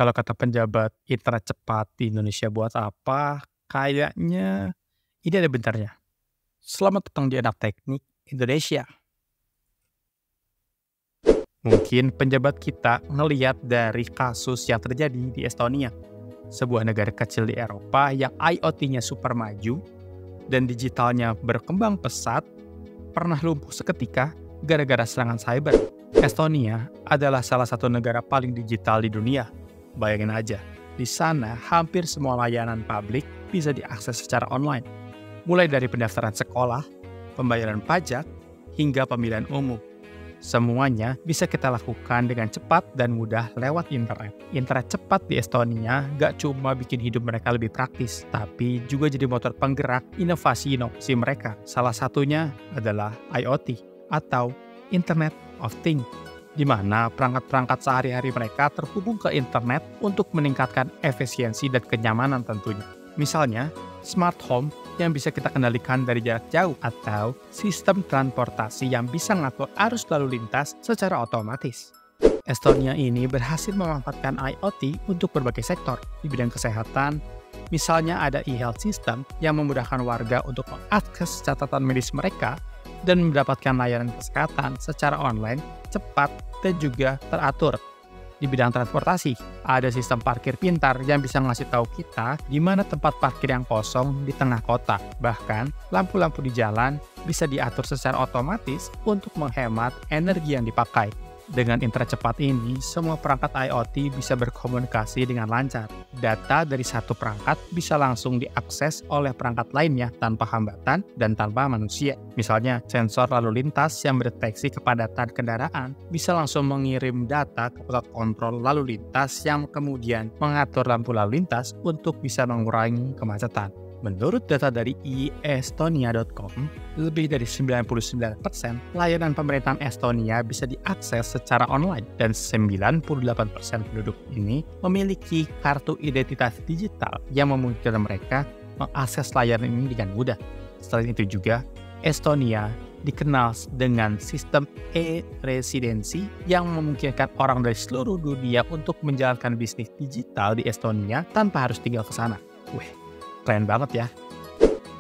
Kalau kata penjabat internet cepat di Indonesia buat apa? Kayaknya ini ada bentarnya. Selamat datang di Anak Teknik Indonesia. Mungkin penjabat kita ngeliat dari kasus yang terjadi di Estonia, sebuah negara kecil di Eropa yang IoT-nya super maju dan digitalnya berkembang pesat, pernah lumpuh seketika gara-gara serangan cyber. Estonia adalah salah satu negara paling digital di dunia. Bayangin aja, di sana hampir semua layanan publik bisa diakses secara online. Mulai dari pendaftaran sekolah, pembayaran pajak, hingga pemilihan umum. Semuanya bisa kita lakukan dengan cepat dan mudah lewat internet. Internet cepat di Estonia gak cuma bikin hidup mereka lebih praktis, tapi juga jadi motor penggerak inovasi-inovasi mereka. Salah satunya adalah IoT atau Internet of Things, di mana perangkat-perangkat sehari-hari mereka terhubung ke internet untuk meningkatkan efisiensi dan kenyamanan tentunya. Misalnya, smart home yang bisa kita kendalikan dari jarak jauh, atau sistem transportasi yang bisa ngatur arus lalu lintas secara otomatis. Estonia ini berhasil memanfaatkan IoT untuk berbagai sektor di bidang kesehatan. Misalnya ada e-health system yang memudahkan warga untuk mengakses catatan medis mereka dan mendapatkan layanan kesehatan secara online, cepat, dan juga teratur. Di bidang transportasi, ada sistem parkir pintar yang bisa ngasih tahu kita di mana tempat parkir yang kosong di tengah kota. Bahkan, lampu-lampu di jalan bisa diatur secara otomatis untuk menghemat energi yang dipakai. Dengan internet cepat ini, semua perangkat IoT bisa berkomunikasi dengan lancar. Data dari satu perangkat bisa langsung diakses oleh perangkat lainnya tanpa hambatan dan tanpa manusia. Misalnya, sensor lalu lintas yang mendeteksi kepadatan kendaraan bisa langsung mengirim data ke pusat kontrol lalu lintas yang kemudian mengatur lampu lalu lintas untuk bisa mengurangi kemacetan. Menurut data dari estonia.com, lebih dari 99% layanan pemerintahan Estonia bisa diakses secara online dan 98% penduduk ini memiliki kartu identitas digital yang memungkinkan mereka mengakses layanan ini dengan mudah. Selain itu juga, Estonia dikenal dengan sistem e-residensi yang memungkinkan orang dari seluruh dunia untuk menjalankan bisnis digital di Estonia tanpa harus tinggal ke sana. Keren banget ya.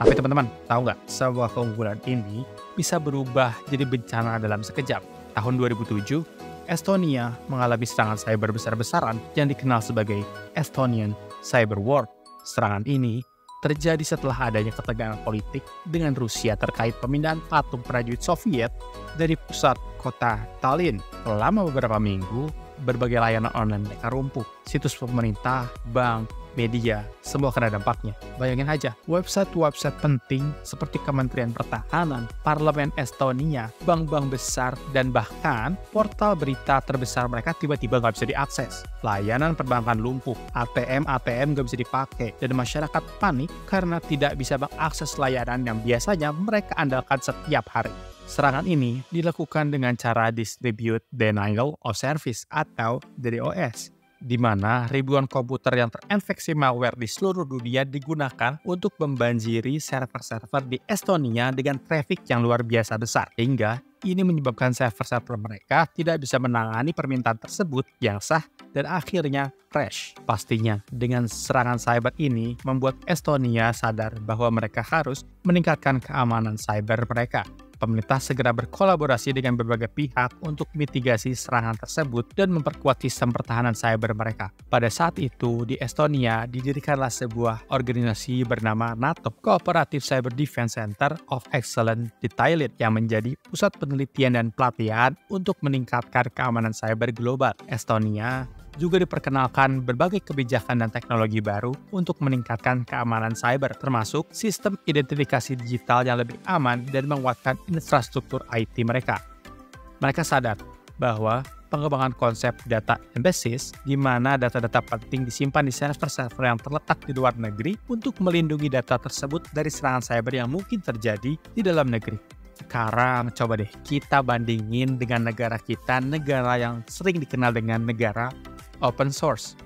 Tapi teman-teman, tahu nggak, sebuah keunggulan ini bisa berubah jadi bencana dalam sekejap. Tahun 2007, Estonia mengalami serangan cyber besar-besaran yang dikenal sebagai Estonian Cyber War. Serangan ini terjadi setelah adanya ketegangan politik dengan Rusia terkait pemindahan patung prajurit Soviet dari pusat kota Tallinn. Selama beberapa minggu, berbagai layanan online mereka lumpuh. Situs pemerintah, bank, media, semua kena dampaknya. Bayangin aja, website-website penting seperti Kementerian Pertahanan, Parlemen Estonia, bank-bank besar, dan bahkan portal berita terbesar mereka tiba-tiba nggak bisa diakses. Layanan perbankan lumpuh, ATM nggak bisa dipakai, dan masyarakat panik karena tidak bisa mengakses layanan yang biasanya mereka andalkan setiap hari. Serangan ini dilakukan dengan cara Distributed Denial of Service atau DDoS, di mana ribuan komputer yang terinfeksi malware di seluruh dunia digunakan untuk membanjiri server-server di Estonia dengan traffic yang luar biasa besar, hingga ini menyebabkan server-server mereka tidak bisa menangani permintaan tersebut yang sah dan akhirnya crash. Pastinya, dengan serangan cyber ini membuat Estonia sadar bahwa mereka harus meningkatkan keamanan cyber mereka. Pemerintah segera berkolaborasi dengan berbagai pihak untuk mitigasi serangan tersebut dan memperkuat sistem pertahanan cyber mereka. Pada saat itu, di Estonia didirikanlah sebuah organisasi bernama NATO, Cooperative Cyber Defense Center of Excellence di Thailand, yang menjadi pusat penelitian dan pelatihan untuk meningkatkan keamanan cyber global. Estonia juga diperkenalkan berbagai kebijakan dan teknologi baru untuk meningkatkan keamanan cyber, termasuk sistem identifikasi digital yang lebih aman dan menguatkan infrastruktur IT mereka. Mereka sadar bahwa pengembangan konsep data embassies, di mana data-data penting disimpan di server-server yang terletak di luar negeri untuk melindungi data tersebut dari serangan cyber yang mungkin terjadi di dalam negeri. Sekarang coba deh kita bandingin dengan negara kita, negara yang sering dikenal dengan negara open source.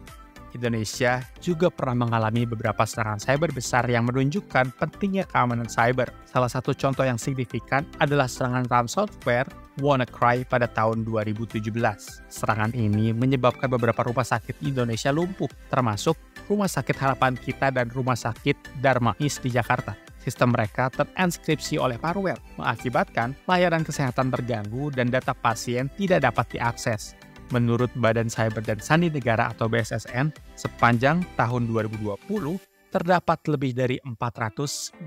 Indonesia juga pernah mengalami beberapa serangan cyber besar yang menunjukkan pentingnya keamanan cyber. Salah satu contoh yang signifikan adalah serangan ransomware WannaCry pada tahun 2017. Serangan ini menyebabkan beberapa rumah sakit Indonesia lumpuh, termasuk Rumah Sakit Harapan Kita dan Rumah Sakit Darmais di Jakarta. Sistem mereka terinskripsi oleh malware, mengakibatkan layanan kesehatan terganggu dan data pasien tidak dapat diakses. Menurut Badan Cyber dan Sandi Negara atau BSSN, sepanjang tahun 2020, terdapat lebih dari 495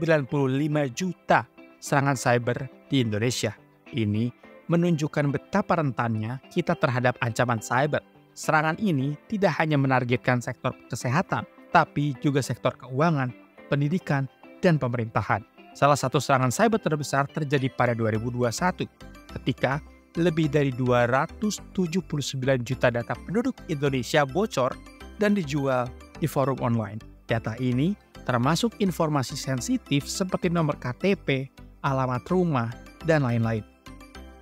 juta serangan cyber di Indonesia. Ini menunjukkan betapa rentannya kita terhadap ancaman cyber. Serangan ini tidak hanya menargetkan sektor kesehatan, tapi juga sektor keuangan, pendidikan, dan pemerintahan. Salah satu serangan cyber terbesar terjadi pada 2021, ketika lebih dari 279 juta data penduduk Indonesia bocor dan dijual di forum online. Data ini termasuk informasi sensitif seperti nomor KTP, alamat rumah, dan lain-lain.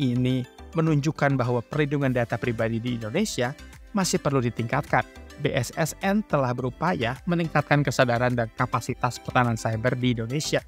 Ini menunjukkan bahwa perlindungan data pribadi di Indonesia masih perlu ditingkatkan. BSSN telah berupaya meningkatkan kesadaran dan kapasitas pertahanan cyber di Indonesia.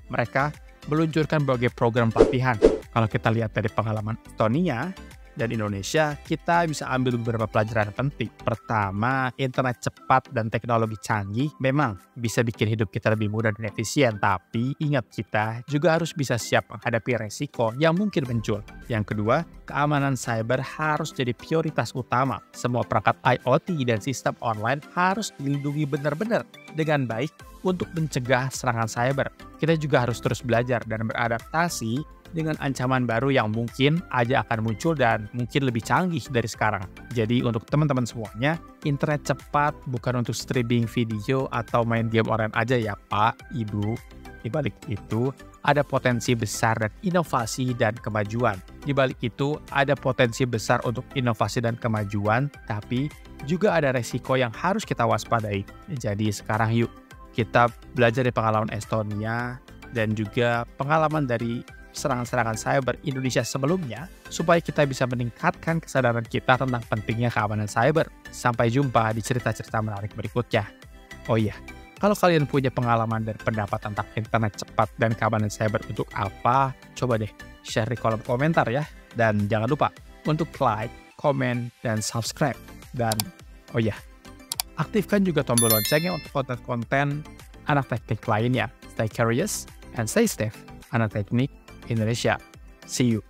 Mereka meluncurkan berbagai program pelatihan. Kalau kita lihat dari pengalaman Estonia dan Indonesia, kita bisa ambil beberapa pelajaran penting. Pertama, internet cepat dan teknologi canggih memang bisa bikin hidup kita lebih mudah dan efisien, tapi ingat kita juga harus bisa siap menghadapi resiko yang mungkin muncul. Yang kedua, keamanan cyber harus jadi prioritas utama. Semua perangkat IoT dan sistem online harus dilindungi benar-benar dengan baik untuk mencegah serangan cyber. Kita juga harus terus belajar dan beradaptasi dengan ancaman baru yang mungkin aja akan muncul dan mungkin lebih canggih dari sekarang. Jadi untuk teman-teman semuanya, internet cepat bukan untuk streaming video atau main game online aja ya Pak, Ibu. Di balik itu, ada potensi besar dan inovasi dan kemajuan. Di balik itu, ada potensi besar untuk inovasi dan kemajuan, tapi juga ada resiko yang harus kita waspadai. Jadi sekarang yuk, kita belajar dari pengalaman Estonia dan juga pengalaman dari serangan-serangan cyber Indonesia sebelumnya, supaya kita bisa meningkatkan kesadaran kita tentang pentingnya keamanan cyber. Sampai jumpa di cerita-cerita menarik berikutnya. Oh iya, kalau kalian punya pengalaman dan pendapat tentang internet cepat dan keamanan cyber untuk apa, coba deh share di kolom komentar ya. Dan jangan lupa untuk like, komen, dan subscribe. Dan oh iya, aktifkan juga tombol loncengnya untuk konten-konten anak teknik lainnya. Stay curious and stay safe, anak teknik Indonesia. See you.